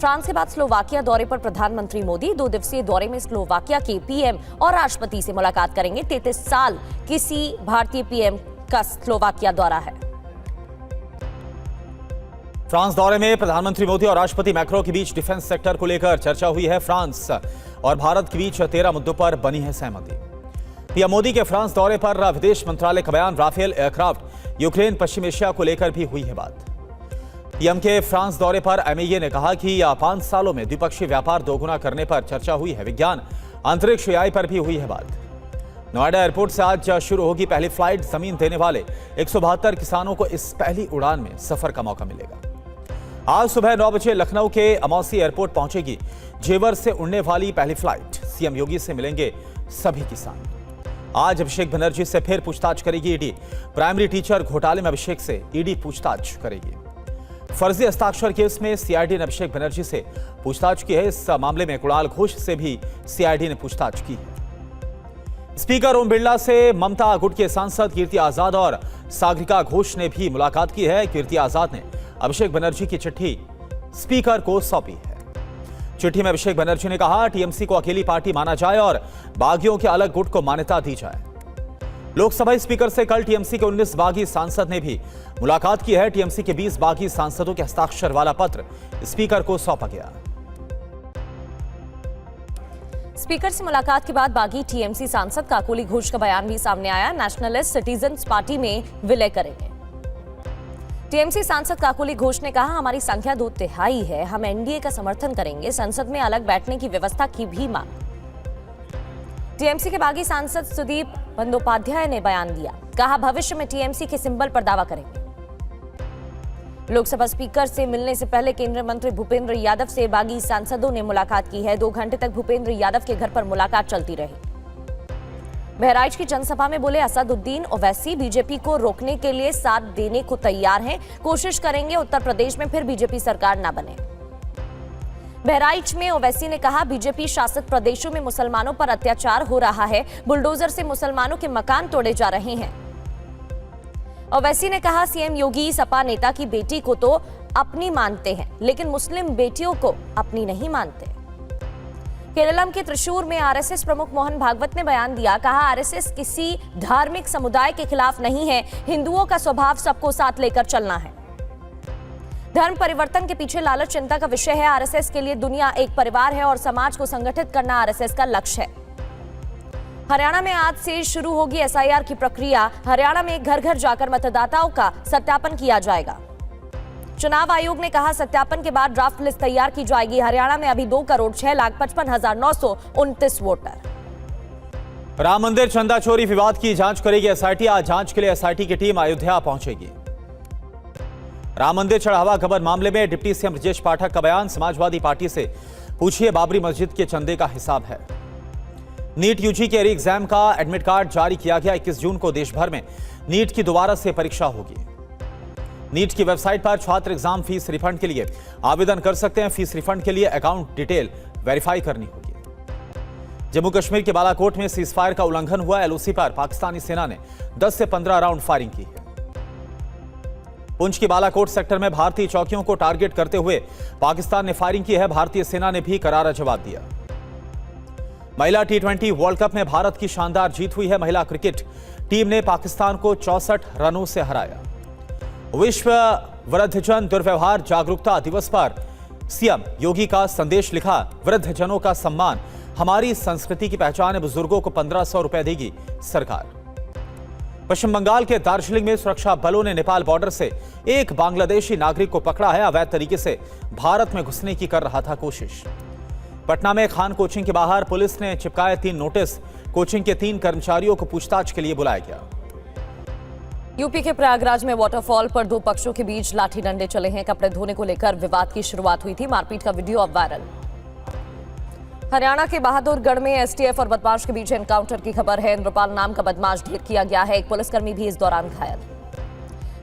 France के बाद Slovakia दौरे पर प्रधानमंत्री मोदी 2 दिवसीय दौरे में स्लोवाकिया के पीएम और राष्ट्रपति से मुलाकात करेंगे। 33 साल किसी भारतीय पीएम का स्लोवाकिया दौरा है। फ्रांस दौरे में प्रधानमंत्री मोदी और राष्ट्रपति मैक्रो के बीच डिफेंस सेक्टर को लेकर चर्चा हुई है। फ्रांस और भारत के बीच 13 मुद्दों पर बनी है सहमति। पीएम मोदी के फ्रांस दौरे पर विदेश मंत्रालय का बयान, राफेल एयरक्राफ्ट, यूक्रेन, पश्चिम एशिया को लेकर भी हुई है बात। पीएम के फ्रांस दौरे पर एमईए ने कहा कि 5 सालों में द्विपक्षीय व्यापार दोगुना करने पर चर्चा हुई है। विज्ञान, अंतरिक्ष, एआई पर भी हुई है बात। नोएडा एयरपोर्ट से आज शुरू होगी पहली फ्लाइट। जमीन देने वाले 172 किसानों को इस पहली उड़ान में सफर का मौका मिलेगा। आज सुबह 9 बजे लखनऊ के अमौसी एयरपोर्ट पहुंचेगी जेवर से उड़ने वाली पहली फ्लाइट। सीएम योगी से मिलेंगे सभी किसान। आज अभिषेक बनर्जी से फिर पूछताछ करेगी ईडी। प्राइमरी टीचर घोटाले में अभिषेक से ईडी पूछताछ करेगी। फर्जी हस्ताक्षर केस में सीआईडी ने अभिषेक बनर्जी से पूछताछ की है। इस मामले में कुणाल घोष से भी सीआईडी ने पूछताछ की है। स्पीकर ओम बिरला से ममता गुट के सांसद कीर्ति आजाद और सागरिका घोष ने भी मुलाकात की है। कीर्ति आजाद ने अभिषेक बनर्जी की चिट्ठी स्पीकर को सौंपी है। चिट्ठी में अभिषेक बनर्जी ने कहा, टीएमसी को अकेली पार्टी माना जाए और बागियों के अलग गुट को मान्यता दी जाए। लोकसभा स्पीकर से कल टीएमसी के 19 बागी सांसद ने भी मुलाकात की है। टीएमसी के 20 बागी सांसदों के हस्ताक्षर वाला पत्र स्पीकर को सौंपा गया। स्पीकर से मुलाकात के बाद बागी टीएमसी सांसद काकोली घोष का बयान भी सामने आया। नेशनलिस्ट सिटीजन्स पार्टी में विलय करेंगे। टीएमसी सांसद काकोली घोष ने कहा, हमारी संख्या 2/3 है, हम एनडीए का समर्थन करेंगे। संसद में अलग बैठने की व्यवस्था की भी मांग। टीएमसी के बागी सांसद सुदीप बंदोपाध्याय ने बयान दिया, कहा भविष्य में टीएमसी के सिंबल पर दावा करेंगे। लोकसभा स्पीकर से मिलने से पहले केंद्रीय मंत्री भूपेंद्र यादव से बागी सांसदों ने मुलाकात की है। 2 घंटे तक भूपेंद्र यादव के घर पर मुलाकात चलती रही। बहराइच की जनसभा में बोले असदुद्दीन ओवैसी, बीजेपी को रोकने के लिए साथ देने को तैयार हैं, कोशिश करेंगे उत्तर प्रदेश में फिर बीजेपी सरकार न बने। बहराइच में ओवैसी ने कहा, बीजेपी शासित प्रदेशों में मुसलमानों पर अत्याचार हो रहा है, बुलडोजर से मुसलमानों के मकान तोड़े जा रहे हैं। ओवैसी ने कहा, सीएम योगी सपा नेता की बेटी को तो अपनी मानते हैं, लेकिन मुस्लिम बेटियों को अपनी नहीं मानते। केरलम के त्रिशूर में आरएसएस प्रमुख मोहन भागवत ने बयान दिया, कहा आरएसएस किसी धार्मिक समुदाय के खिलाफ नहीं है, हिंदुओं का स्वभाव सबको साथ लेकर चलना है। धर्म परिवर्तन के पीछे लालच चिंता का विषय है। आरएसएस के लिए दुनिया एक परिवार है और समाज को संगठित करना आरएसएस का लक्ष्य है। हरियाणा में आज से शुरू होगी एसआईआर की प्रक्रिया। हरियाणा में घर घर जाकर मतदाताओं का सत्यापन किया जाएगा। चुनाव आयोग ने कहा, सत्यापन के बाद ड्राफ्ट लिस्ट तैयार की जाएगी। हरियाणा में अभी 2,06,55,929 वोटर। राम मंदिर चंदा चोरी विवाद की जांच करेगी एसआईटी। आज जांच के लिए एसआईटी की टीम अयोध्या पहुंचेगी। राम मंदिर चढ़ावा गबन मामले में डिप्टी सीएम ब्रजेश पाठक का बयान, समाजवादी पार्टी से पूछिए बाबरी मस्जिद के चंदे का हिसाब है। नीट यूजी के री एग्जाम का एडमिट कार्ड जारी किया गया। 21 जून को देश भर में नीट की दोबारा से परीक्षा होगी। नीट की वेबसाइट पर छात्र एग्जाम फीस रिफंड के लिए आवेदन कर सकते हैं। फीस रिफंड के लिए अकाउंट डिटेल वेरीफाई करनी होगी। जम्मू कश्मीर के बालाकोट में सीजफायर का उल्लंघन हुआ। एलओसी पर पाकिस्तानी सेना ने 10 से 15 राउंड फायरिंग की है। पुंछ की बालाकोट सेक्टर में भारतीय चौकियों को टारगेट करते हुए पाकिस्तान ने फायरिंग की है। भारतीय सेना ने भी करारा जवाब दिया। महिला टी20 वर्ल्ड कप में भारत की शानदार जीत हुई है। महिला क्रिकेट टीम ने पाकिस्तान को 64 रनों से हराया। विश्व वृद्धजन दुर्व्यवहार जागरूकता दिवस पर सीएम योगी का संदेश लिखा, वृद्धजनों का सम्मान हमारी संस्कृति की पहचान है। बुजुर्गों को 1500 रुपए देगी सरकार। पश्चिम बंगाल के दार्जिलिंग में सुरक्षा बलों ने नेपाल बॉर्डर से एक बांग्लादेशी नागरिक को पकड़ा है। अवैध तरीके से भारत में घुसने की कर रहा था कोशिश। पटना में खान कोचिंग के बाहर पुलिस ने चिपकाए 3 नोटिस। कोचिंग के 3 कर्मचारियों को पूछताछ के लिए बुलाया गया। यूपी के प्रयागराज में वाटरफॉल पर 2 पक्षों के बीच लाठी डंडे चले हैं। कपड़े धोने को लेकर विवाद की शुरुआत हुई थी। मारपीट का वीडियो अब वायरल। हरियाणा के बहादुरगढ़ में एसटीएफ और बदमाश के बीच एनकाउंटर की खबर है। इंद्रपाल नाम का बदमाश ढेर किया गया है। एक पुलिसकर्मी भी इस दौरान घायल।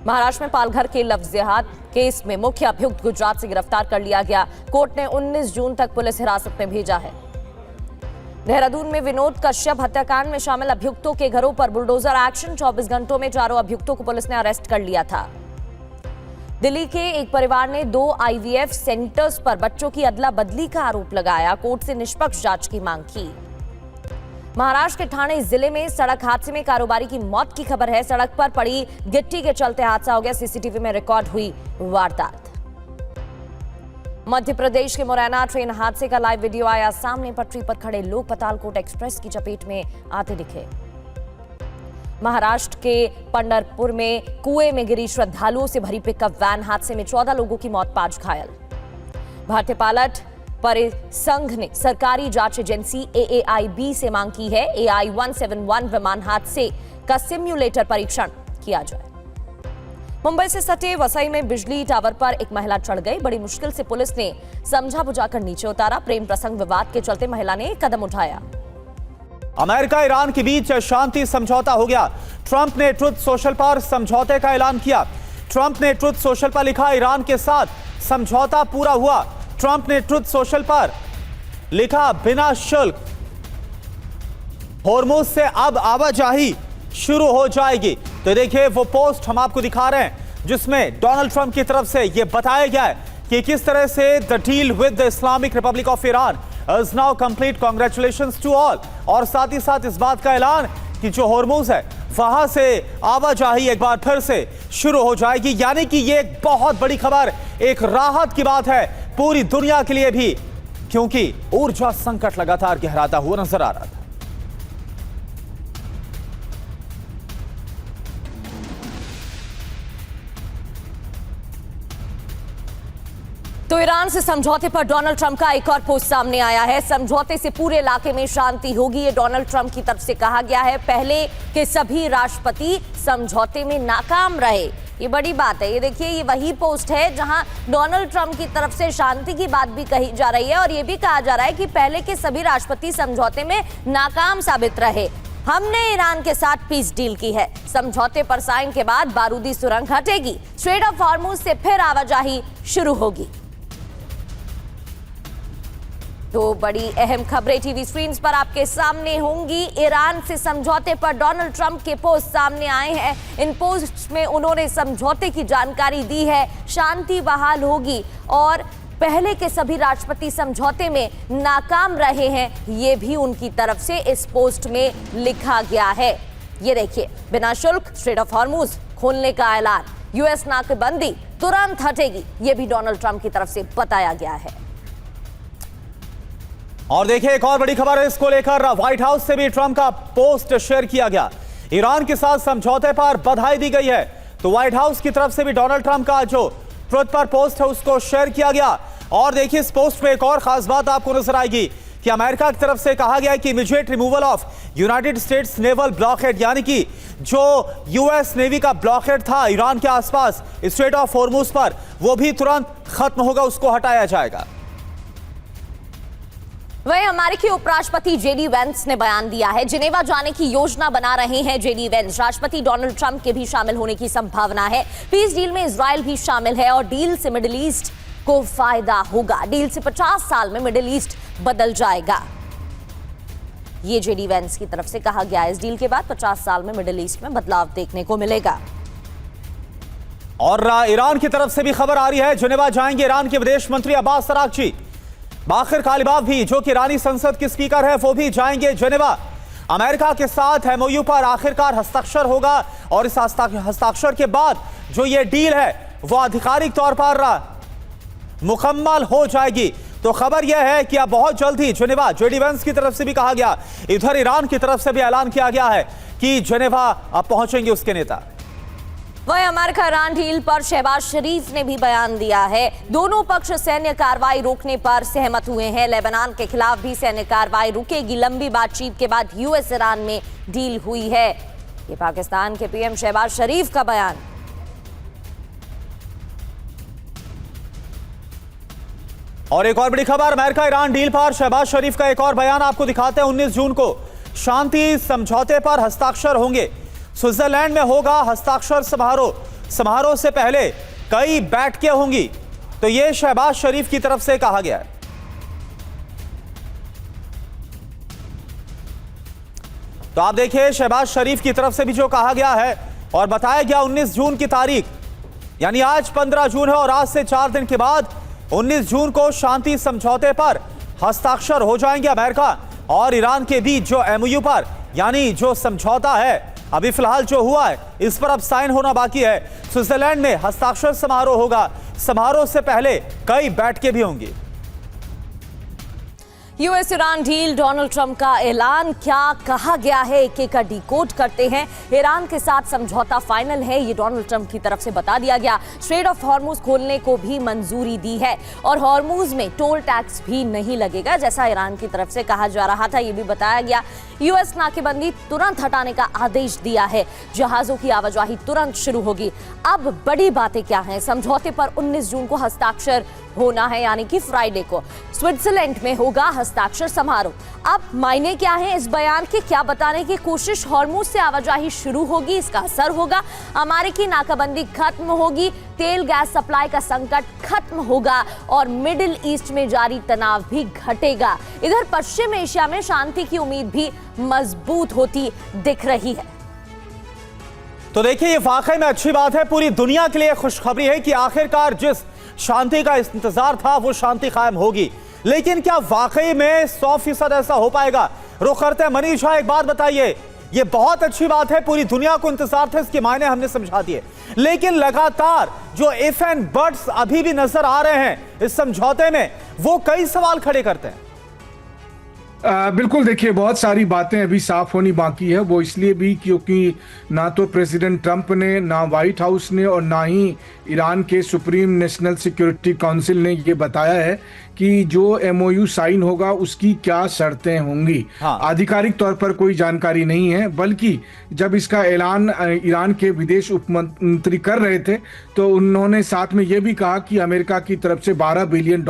महाराष्ट्र में पालघर के लव जिहाद केस में मुख्य अभियुक्त गुजरात से गिरफ्तार कर लिया गया। कोर्ट ने 19 जून तक पुलिस हिरासत में भेजा है। देहरादून में विनोद कश्यप हत्याकांड में शामिल अभियुक्तों के घरों पर बुलडोजर एक्शन। 24 घंटों में चारों अभियुक्तों को पुलिस ने अरेस्ट कर लिया था। दिल्ली के एक परिवार ने 2 आईवीएफ सेंटर्स पर बच्चों की अदला बदली का आरोप लगाया। कोर्ट से निष्पक्ष जांच की मांग की। महाराष्ट्र के ठाणे जिले में सड़क हादसे में कारोबारी की मौत की खबर है। सड़क पर पड़ी गिट्टी के चलते हादसा हो गया। सीसीटीवी में रिकॉर्ड हुई वारदात। मध्य प्रदेश के मुरैना ट्रेन हादसे का लाइव वीडियो आया सामने। पटरी पर खड़े लोग पतालकोट एक्सप्रेस की चपेट में आते दिखे। महाराष्ट्र के पंढरपुर में कुएं में गिरी श्रद्धालुओं से भरी पिकअप वैन। हादसे में 14 लोगों की मौत, 5 घायल। भारतीय पायलट परिसंघ ने सरकारी जांच एजेंसी AAIB से मांग की है AI-171 विमान हादसे का सिम्युलेटर परीक्षण किया जाए। मुंबई से सटे वसई में बिजली टावर पर एक महिला चढ़ गई। बड़ी मुश्किल से पुलिस ने समझा बुझाकर नीचे उतारा। प्रेम प्रसंग विवाद के चलते महिला ने कदम उठाया। अमेरिका ईरान के बीच शांति समझौता हो गया। ट्रंप ने ट्रुथ सोशल पर समझौते का ऐलान किया। ट्रंप ने ट्रुथ सोशल पर लिखा, ईरान के साथ समझौता पूरा हुआ। ट्रंप ने ट्रुथ सोशल पर लिखा, बिना शुल्क होर्मुज से अब आवाजाही शुरू हो जाएगी। तो देखिए वो पोस्ट हम आपको दिखा रहे हैं जिसमें डोनाल्ड ट्रंप की तरफ से यह बताया गया है कि किस तरह से the deal with the Islamic Republic of Iran is now complete, congratulations to all. और साथ ही साथ इस बात का ऐलान कि जो होर्मुज है वहां से आवाजाही एक बार फिर से शुरू हो जाएगी। यानी कि ये एक बहुत बड़ी खबर, एक राहत की बात है पूरी दुनिया के लिए भी, क्योंकि ऊर्जा संकट लगातार गहराता हुआ नजर आ रहा था। तो ईरान से समझौते पर डोनाल्ड ट्रंप का एक और पोस्ट सामने आया है। समझौते से पूरे इलाके में शांति होगी, ये डोनाल्ड ट्रंप की तरफ से कहा गया है। पहले के सभी राष्ट्रपति समझौते में नाकाम रहे, ये बड़ी बात है। ये देखिए, ये वही पोस्ट है जहां डोनाल्ड ट्रंप की तरफ से शांति की बात भी कही जा रही है और ये भी कहा जा रहा है कि पहले के सभी राष्ट्रपति समझौते में नाकाम साबित रहे। हमने ईरान के साथ पीस डील की है। समझौते पर साइन के बाद बारूदी सुरंग हटेगी। स्ट्रेट ऑफ हॉर्मुज से फिर आवाजाही शुरू होगी। तो बड़ी अहम खबरें टीवी स्क्रीन पर आपके सामने होंगी। ईरान से समझौते पर डोनाल्ड ट्रंप के पोस्ट सामने आए हैं। इन पोस्ट में उन्होंने समझौते की जानकारी दी है, शांति बहाल होगी और पहले के सभी राष्ट्रपति समझौते में नाकाम रहे हैं, ये भी उनकी तरफ से इस पोस्ट में लिखा गया है। ये देखिए, बिना शुल्क स्ट्रेट ऑफ हॉर्मुज खोलने का ऐलान, यूएस नाकेबंदी तुरंत हटेगी, ये भी डोनाल्ड ट्रंप की तरफ से बताया गया है। और देखिए एक और बड़ी खबर है, इसको लेकर व्हाइट हाउस से भी ट्रंप का पोस्ट शेयर किया गया। ईरान के साथ समझौते पर बधाई दी गई है। तो व्हाइट हाउस की तरफ से भी डोनाल्ड ट्रंप का जो ट्रुथ पर पोस्ट है उसको शेयर किया गया। और देखिए इस पोस्ट में एक और खास बात आपको नजर आएगी कि अमेरिका की तरफ से कहा गया है कि immediate removal of United States naval blockade, यानी कि जो यूएस नेवी का ब्लॉकहेड था ईरान के आसपास स्ट्रेट ऑफ हॉर्मुज पर, वो भी तुरंत खत्म होगा, उसको हटाया जाएगा। वहीं अमेरिकी उपराष्ट्रपति जेडी वेंस ने बयान दिया है। जिनेवा जाने की योजना बना रहे हैं जेडी वेंस। राष्ट्रपति डोनाल्ड ट्रंप के भी शामिल होने की संभावना है। पीस डील में इजराइल भी शामिल है और डील से मिडिल ईस्ट को फायदा होगा। डील से 50 साल में मिडिल ईस्ट बदल जाएगा, ये जेडी वेंस की तरफ से कहा गया है। इस डील के बाद 50 साल में मिडिल ईस्ट में बदलाव देखने को मिलेगा। और ईरान की तरफ से भी खबर आ रही है, जिनेवा जाएंगे ईरान के विदेश मंत्री अब्बास अरागची। बाखिर कालिबाफ भी, जो कि ईरानी संसद के स्पीकर है, वो भी जाएंगे जिनेवा। अमेरिका के साथ एमओयू पर आखिरकार हस्ताक्षर होगा और इस हस्ताक्षर के बाद जो ये डील है वो आधिकारिक तौर पर मुकम्मल हो जाएगी। तो खबर यह है कि अब बहुत जल्द ही जिनेवा, जेडी वेंस की तरफ से भी कहा गया, इधर ईरान की तरफ से भी ऐलान किया गया है कि जिनेवा अब पहुंचेंगे उसके नेता। वहीं अमेरिका ईरान डील पर शहबाज शरीफ ने भी बयान दिया है। दोनों पक्ष सैन्य कार्रवाई रोकने पर सहमत हुए हैं। लेबनान के खिलाफ भी सैन्य कार्रवाई रुकेगी। लंबी बातचीत के बाद यूएस ईरान में डील हुई है। ये पाकिस्तान के पीएम शहबाज शरीफ का बयान। और एक और बड़ी खबर, अमेरिका ईरान डील पर शहबाज शरीफ का एक और बयान आपको दिखाते हैं। 19 जून को शांति समझौते पर हस्ताक्षर होंगे। स्विट्जरलैंड में होगा हस्ताक्षर समारोह। समारोह से पहले कई बैठकें होंगी। तो यह शहबाज शरीफ की तरफ से कहा गया है। तो आप देखिए शहबाज शरीफ की तरफ से भी जो कहा गया है और बताया गया 19 जून की तारीख यानी आज 15 जून है और आज से 4 दिन के बाद 19 जून को शांति समझौते पर हस्ताक्षर हो जाएंगे अमेरिका और ईरान के बीच। जो एमओयू पर यानी जो समझौता है अभी फिलहाल जो हुआ है इस पर अब साइन होना बाकी है। स्विट्जरलैंड में हस्ताक्षर समारोह होगा। समारोह से पहले कई बैठकें भी होंगी। US Iran deal, Donald Trump का ऐलान, क्या कहा गया है एक एक का डिकोड करते हैं। ईरान के साथ समझौता फाइनल है, ये डोनाल्ड ट्रंप की तरफ से बता दिया गया। स्ट्रेट ऑफ हॉर्मुज खोलने को भी मंजूरी दी है और हॉर्मुज में टोल टैक्स भी नहीं लगेगा जैसा ईरान की तरफ से कहा जा रहा था। ये भी बताया गया यूएस नाकेबंदी तुरंत हटाने का आदेश दिया है। जहाजों की आवाजाही तुरंत शुरू होगी। अब बड़ी बातें क्या हैं? समझौते पर 19 जून को हस्ताक्षर होना है यानी कि फ्राइडे को स्विट्जरलैंड में होगा हस्ताक्षर समारोह। अब मायने क्या है इस बयान के? क्या बताने की कोशिश? हॉर्मुज से आवाजाही शुरू होगी, इसका असर होगा। अमेरिकी नाकाबंदी खत्म होगी, तेल गैस सप्लाई का संकट खत्म होगा और मिडिल ईस्ट में जारी तनाव भी घटेगा। इधर पश्चिम एशिया में शांति की उम्मीद भी मजबूत होती दिख रही है। तो देखिए, ये वाकई में अच्छी बात है। पूरी दुनिया के लिए खुशखबरी है कि आखिरकार जिस शांति का इंतजार था वो शांति कायम होगी। लेकिन क्या वाकई में 100% ऐसा हो पाएगा? रुख करते हैं मनीष भाई, एक बात बताइए। ये बहुत अच्छी बात है, पूरी दुनिया को इंतजार था, इसके मायने हमने समझा दिए, लेकिन लगातार जो इफ एंड बट्स अभी भी नजर आ रहे हैं इस समझौते में, वो कई सवाल खड़े करते हैं। बिल्कुल, देखिए बहुत सारी बातें अभी साफ होनी बाकी है। वो इसलिए भी क्योंकि ना तो प्रेसिडेंट ट्रंप ने, ना व्हाइट हाउस ने और ना ही ईरान के सुप्रीम नेशनल सिक्योरिटी काउंसिल ने ये बताया है कि जो एमओयू साइन होगा उसकी क्या शर्तें होंगी। आधिकारिक तौर पर कोई जानकारी नहीं है, बल्कि जब इसका ऐलान ईरान के विदेश उपमंत्री कर रहे थे तो उन्होंने साथ में ये भी कहा कि अमेरिका की तरफ से $12 बिलियन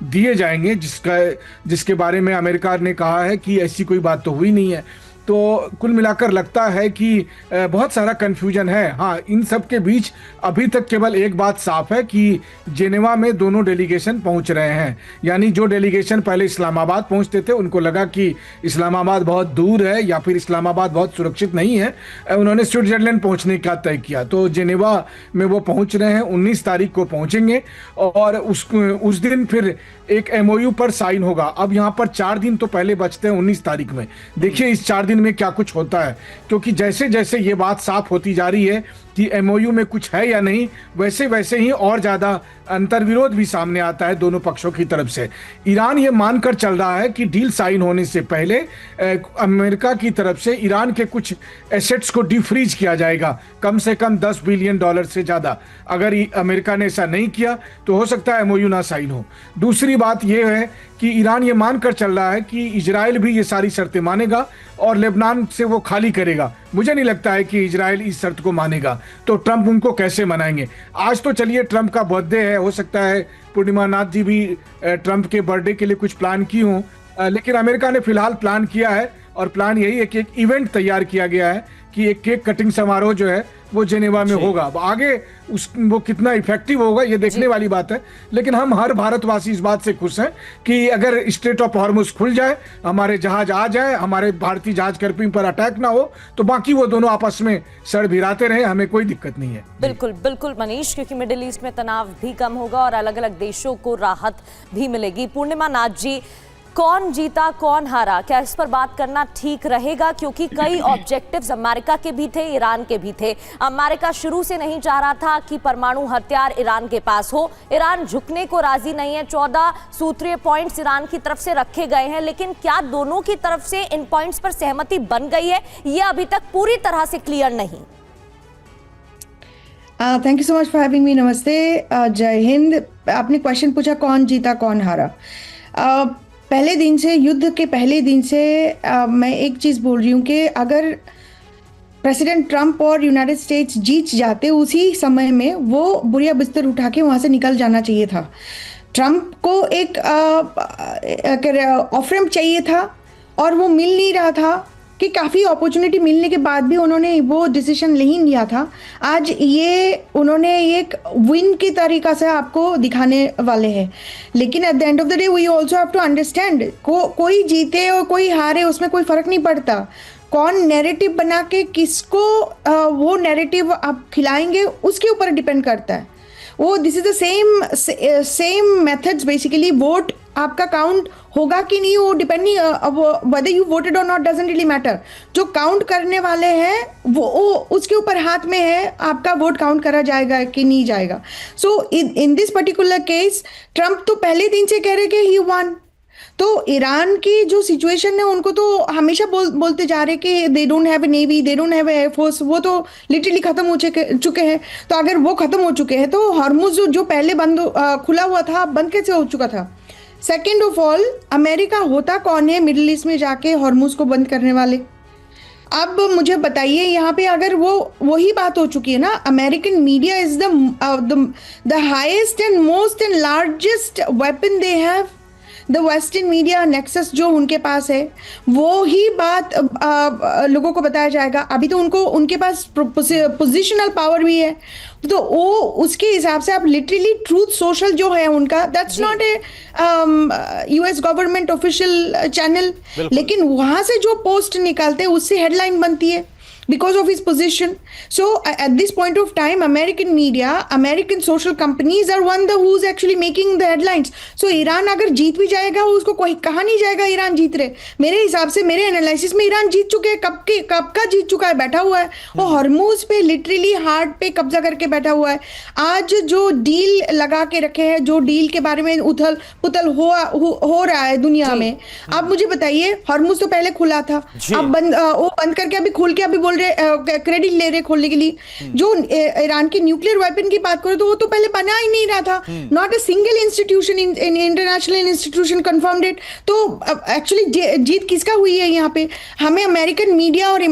दिए जाएंगे, जिसके बारे में अमेरिका ने कहा है कि ऐसी कोई बात तो हुई नहीं है। तो कुल मिलाकर लगता है कि बहुत सारा कंफ्यूजन है। हाँ, इन सब के बीच अभी तक केवल एक बात साफ है कि जेनेवा में दोनों डेलीगेशन पहुंच रहे हैं। यानी जो डेलीगेशन पहले इस्लामाबाद पहुंचते थे उनको लगा कि इस्लामाबाद बहुत दूर है या फिर इस्लामाबाद बहुत सुरक्षित नहीं है, उन्होंने स्विट्जरलैंड पहुंचने का तय किया। तो जेनेवा में वो पहुंच रहे हैं, 19 तारीख को पहुंचेंगे और उस दिन फिर एक एमओयू पर साइन होगा। अब यहाँ पर 4 दिन तो पहले बचते हैं 19 तारीख में। देखिए इस 4 दिन में क्या कुछ होता है, क्योंकि जैसे जैसे ये बात साफ होती जा रही है कि एमओयू में कुछ है या नहीं, वैसे वैसे ही और ज़्यादा अंतर्विरोध भी सामने आता है दोनों पक्षों की तरफ से। ईरान ये मानकर चल रहा है कि डील साइन होने से पहले अमेरिका की तरफ से ईरान के कुछ एसेट्स को डिफ्रीज किया जाएगा, कम से कम $10 बिलियन से ज़्यादा। अगर अमेरिका ने ऐसा नहीं किया तो हो सकता है एमओयू ना साइन हो। दूसरी बात यह है कि ईरान ये मानकर चल रहा है कि इजराइल भी ये सारी शर्तें मानेगा और लेबनान से वो खाली करेगा। मुझे नहीं लगता है कि इजराइल इस शर्त को मानेगा, तो ट्रंप उनको कैसे मनाएंगे? आज तो चलिए ट्रंप का बर्थडे है, हो सकता है पूर्णिमा नाथ जी भी ट्रंप के बर्थडे के लिए कुछ प्लान की हों, लेकिन अमेरिका ने फिलहाल प्लान किया है और प्लान यही है कि एक इवेंट तैयार किया गया है कि एक केक कटिंग समारोह जो है वो जेनेवा में होगा। आगे वो कितना इफेक्टिव होगा ये देखने वाली बात है, लेकिन हम हर भारतवासी इस बात से खुश हैं कि अगर स्ट्रेट ऑफ हॉर्मुज खुल जाए, हमारे जहाज आ जाए, हमारे भारतीय जहाज कर्पिंग पर अटैक ना हो, तो बाकी वो दोनों आपस में सड़ भिराते रहे, हमें कोई दिक्कत नहीं है। बिल्कुल बिल्कुल मनीष, क्योंकि मिडिल ईस्ट में तनाव भी कम होगा और अलग अलग देशों को राहत भी मिलेगी। पूर्णिमा नाथ जी, कौन जीता कौन हारा, क्या इस पर बात करना ठीक रहेगा? क्योंकि कई ऑब्जेक्टिव्स अमेरिका के भी थे, ईरान के भी थे। अमेरिका शुरू से नहीं चाह रहा था कि परमाणु हथियार ईरान के पास हो। ईरान झुकने को राजी नहीं है। 14 सूत्रीय पॉइंट्स ईरान की तरफ से रखे गए हैं, लेकिन क्या दोनों की तरफ से इन पॉइंट्स पर सहमति बन गई है? यह अभी तक पूरी तरह से क्लियर नहीं। Thank you so much for having me. नमस्ते, जय हिंद। आपने क्वेश्चन पूछा कौन जीता कौन हारा। पहले दिन से, युद्ध के पहले दिन से मैं एक चीज़ बोल रही हूँ कि अगर प्रेसिडेंट ट्रंप और यूनाइटेड स्टेट्स जीत जाते, उसी समय में वो बुरिया बिस्तर उठा के वहाँ से निकल जाना चाहिए था। ट्रंप को एक ऑफ रैंप चाहिए था और वो मिल नहीं रहा था कि काफ़ी अपॉर्चुनिटी मिलने के बाद भी उन्होंने वो डिसीजन नहीं लिया था। आज ये उन्होंने एक विन की तरीका से आपको दिखाने वाले हैं, लेकिन at the end of the day we also have to understand कोई जीते और कोई हारे उसमें कोई फ़र्क नहीं पड़ता। कौन नैरेटिव बना के किसको वो नैरेटिव आप खिलाएंगे उसके ऊपर डिपेंड करता है। वो this is the same methods basically. Vote आपका काउंट होगा कि नहीं वो डिपेंड नहीं, वेदर यू वोटेड और नॉट डजंट रियली मैटर। जो काउंट करने वाले हैं वो उसके ऊपर हाथ में है आपका वोट काउंट करा जाएगा कि नहीं जाएगा। So in this particular case Trump तो पहले दिन से कह रहे कि ही वन। तो ईरान की जो सिचुएशन है उनको तो हमेशा बोलते जा रहे कि they don't have a navy, they don't have a air force, वो तो लिटरली खत्म हो चुके हैं। तो अगर वो खत्म हो चुके हैं तो हॉर्मुज जो पहले खुला हुआ था बंद कैसे हो चुका था? सेकेंड ऑफ ऑल, अमेरिका होता कौन है मिडिल ईस्ट में जाके हॉर्मुज को बंद करने वाले? अब मुझे बताइए यहाँ पे अगर वही बात हो चुकी है ना, American media is the highest and most and largest weapon they have. The western media nexus जो उनके पास है वो ही बात लोगों को बताया जाएगा। अभी तो उनके पास पोजिशनल पावर भी है, तो वो उसके हिसाब से आप लिटरली ट्रूथ सोशल जो है उनका, that's not a US government official channel, लेकिन वहां से जो पोस्ट निकालते हैं उससे हेडलाइन बनती है because of his position. So at this point of time, American media, American social companies are one who's actually making the headlines. So Iran अगर जीत भी जाएगा उसको कोई कहा नहीं जाएगा ईरान जीत रहे। मेरे हिसाब से, मेरे एनालिसिस में ईरान जीत चुके हैं। कब का जीत चुका है, बैठा हुआ है वो हॉर्मुज पे लिटरली हार्ट पे कब्जा करके बैठा हुआ है। आज जो डील लगा के रखे हैं, जो डील के बारे में उथल पुथल हो रहा है दुनिया में, आप मुझे बताइए, हॉर्मुज तो पहले खुला था, अब वो बंद करके अभी खोल के अभी बोल क्रेडिट ले रहे खोलने के लिए। जो ईरान की न्यूक्लियर वेपन की बात करो तो वो तो पहले बना ही नहीं रहा था। Not a single institution in international institution confirmed it. तो एक्चुअली जीत किसका हुई है यहाँ पे? हमें अमेरिकन मीडिया और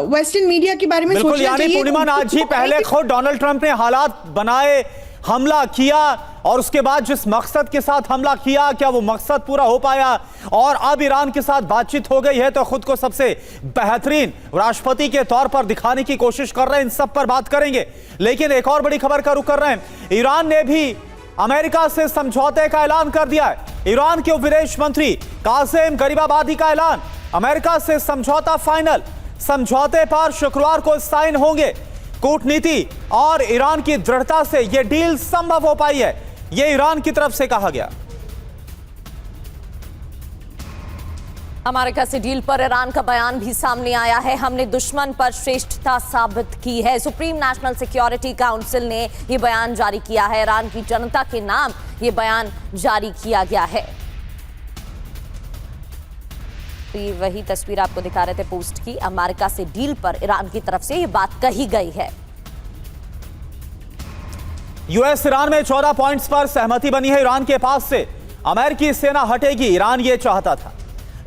वेस्टर्न मीडिया के बारे में सोचना चाहिए। पूर्णिमा नाथ जी, पहले खुद डोनाल्ड ट्रंप ने हालात बनाए, हमला किया, और उसके बाद जिस मकसद के साथ हमला किया, क्या वो मकसद पूरा हो पाया? और अब ईरान के साथ बातचीत हो गई है तो खुद को सबसे बेहतरीन राष्ट्रपति के तौर पर दिखाने की कोशिश कर रहे हैं। इन सब पर बात करेंगे, लेकिन एक और बड़ी खबर का रुख कर रहे हैं। ईरान ने भी अमेरिका से समझौते का ऐलान कर दिया है। ईरान के विदेश मंत्री कासिम गरीबाबादी का ऐलान, अमेरिका से समझौता फाइनल। समझौते पर शुक्रवार को साइन होंगे। कूटनीति और ईरान की दृढ़ता से यह डील संभव हो पाई है, यह ईरान की तरफ से कहा गया। अमेरिका से डील पर ईरान का बयान भी सामने आया है। हमने दुश्मन पर श्रेष्ठता साबित की है। सुप्रीम नेशनल सिक्योरिटी काउंसिल ने यह बयान जारी किया है। ईरान की जनता के नाम यह बयान जारी किया गया है। तो ये वही तस्वीर आपको दिखा रहे थे पोस्ट की। अमेरिका से डील पर ईरान की तरफ से यह बात कही गई है। यूएस ईरान में 14 पॉइंट्स पर सहमति बनी है। ईरान के पास से अमेरिकी सेना हटेगी, ईरान ये चाहता था।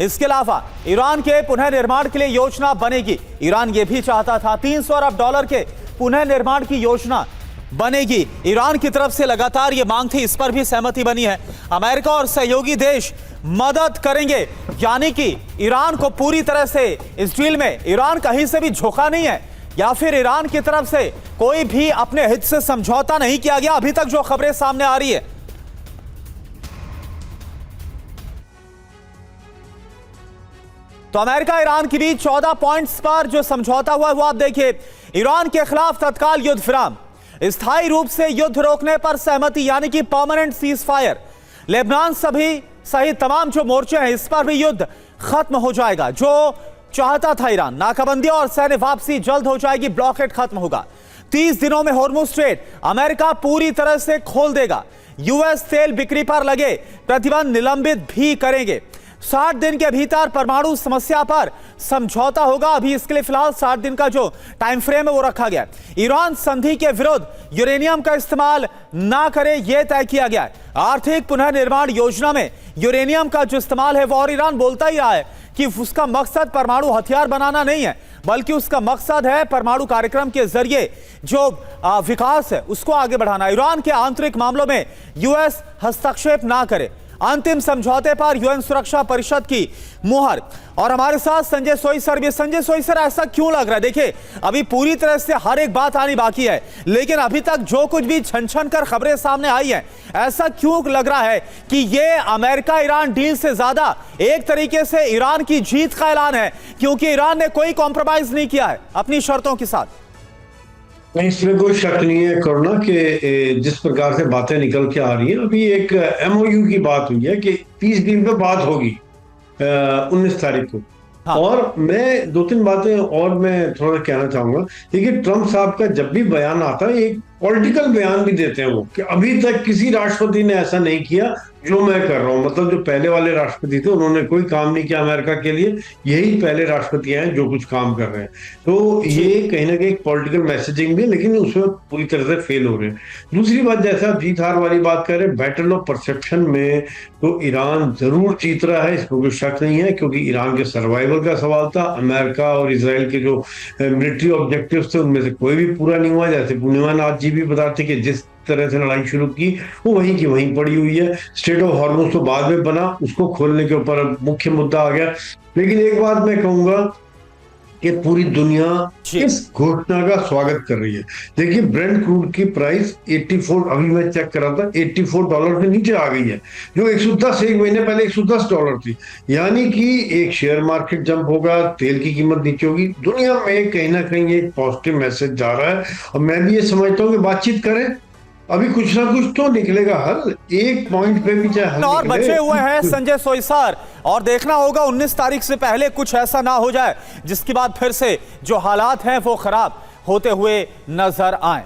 इसके अलावा ईरान के पुनः निर्माण के लिए योजना बनेगी, ईरान ये भी चाहता था। 300 अरब डॉलर के पुनः निर्माण की योजना बनेगी, ईरान की तरफ से लगातार ये मांग थी, इस पर भी सहमति बनी है। अमेरिका और सहयोगी देश मदद करेंगे, यानी कि ईरान को पूरी तरह से इस डील में ईरान कहीं से भी झोंका नहीं है, या फिर ईरान की तरफ से कोई भी अपने हित से समझौता नहीं किया गया, अभी तक जो खबरें सामने आ रही है। तो अमेरिका ईरान के बीच 14 पॉइंट्स पर जो समझौता हुआ वो आप देखिए। ईरान के खिलाफ तत्काल युद्ध विराम, स्थायी रूप से युद्ध रोकने पर सहमति, यानी कि परमानेंट सीज फायर। लेबनान सहित तमाम जो मोर्चे हैं इस पर भी युद्ध खत्म हो जाएगा, जो चाहता था ईरान। नाकाबंदी और सैन्य वापसी जल्द हो जाएगी, ब्लॉकेड खत्म होगा। 30 दिनों में हॉर्मुज स्ट्रेट अमेरिका पूरी तरह से खोल देगा। यूएस तेल बिक्री पर लगे प्रतिबंध निलंबित भी करेंगे। 60 दिन के भीतर परमाणु समस्या पर समझौता होगा। अभी इसके लिए फिलहाल 60 दिन का जो टाइम फ्रेम है वो रखा गया है। ईरान संधि के विरुद्ध यूरेनियम का इस्तेमाल ना करे यह तय किया गया है। आर्थिक पुनर्निर्माण योजना में यूरेनियम का जो इस्तेमाल है वो, और ईरान बोलता ही रहा है कि उसका मकसद परमाणु हथियार बनाना नहीं है, बल्कि उसका मकसद है परमाणु कार्यक्रम के जरिए जो विकास है उसको आगे बढ़ाना। ईरान के आंतरिक मामलों में यूएस हस्तक्षेप ना करे। अंतिम समझौते पर यूएन सुरक्षा परिषद की मुहर। और हमारे साथ संजय सोई सर भी। संजय सोई सर, ऐसा क्यों लग रहा है? देखिए, अभी पूरी तरह से हर एक बात आनी बाकी है, लेकिन अभी तक जो कुछ भी छन छन कर खबरें सामने आई हैं, ऐसा क्यों लग रहा है कि ये अमेरिका ईरान डील से ज्यादा एक तरीके से ईरान की जीत का ऐलान है, क्योंकि ईरान ने कोई कॉम्प्रोमाइज नहीं किया है अपनी शर्तों के साथ? नहीं, इसमें कोई शक नहीं है करुणा कि जिस प्रकार से बातें निकल के आ रही हैं, अभी एक MOU की बात हुई है कि पीस डील पे बात होगी 19 तारीख को। हाँ। और मैं 2-3 बातें और मैं थोड़ा कहना चाहूंगा। देखिए, ट्रंप साहब का जब भी बयान आता है, एक पॉलिटिकल बयान भी देते हैं वो, कि अभी तक किसी राष्ट्रपति ने ऐसा नहीं किया जो मैं कर रहा हूं। मतलब जो पहले वाले राष्ट्रपति थे उन्होंने कोई काम नहीं किया अमेरिका के लिए, यही पहले राष्ट्रपति हैं जो कुछ काम कर रहे हैं। तो ये कहीं ना कहीं पॉलिटिकल मैसेजिंग भी, लेकिन उसमें पूरी तरह से फेल हो रहे हैं। दूसरी बात, जैसा आप जीत हार वाली बात कर रहे हैं, बैटल ऑफ परसेप्शन में तो ईरान जरूर जीत रहा है, इसमें कोई शक नहीं है, क्योंकि ईरान के सर्वाइवल का सवाल था। अमेरिका और इसराइल के जो मिलिट्री ऑब्जेक्टिव थे उनमें से कोई भी पूरा नहीं हुआ। जैसे पूर्णिमा जी भी बताते कि जिस तरह से लड़ाई शुरू की वो वहीं की वहीं पड़ी हुई है। स्ट्रेट ऑफ हॉर्मुज तो बाद में बना, उसको खोलने के ऊपर मुख्य मुद्दा आ गया। लेकिन एक बात मैं कहूंगा कि पूरी दुनिया इस घोषणा का स्वागत कर रही है। देखिए, ब्रेंट क्रूड की प्राइस 84, अभी मैं चेक कर रहा था, $84 से नीचे आ गई है, जो 110 एक महीने पहले $110 थी। यानी कि एक शेयर मार्केट जंप होगा, तेल की कीमत नीचे होगी। दुनिया में कहीं ना कहीं एक पॉजिटिव मैसेज जा रहा है। और मैं भी ये समझता हूँ कि बातचीत करें, अभी कुछ ना कुछ तो निकलेगा हल, एक पॉइंट पे भी चाहे हल और निकले। बचे हुए हैं संजय सोई सर, और देखना होगा 19 तारीख से पहले कुछ ऐसा ना हो जाए जिसके बाद फिर से जो हालात हैं वो खराब होते हुए नजर आए।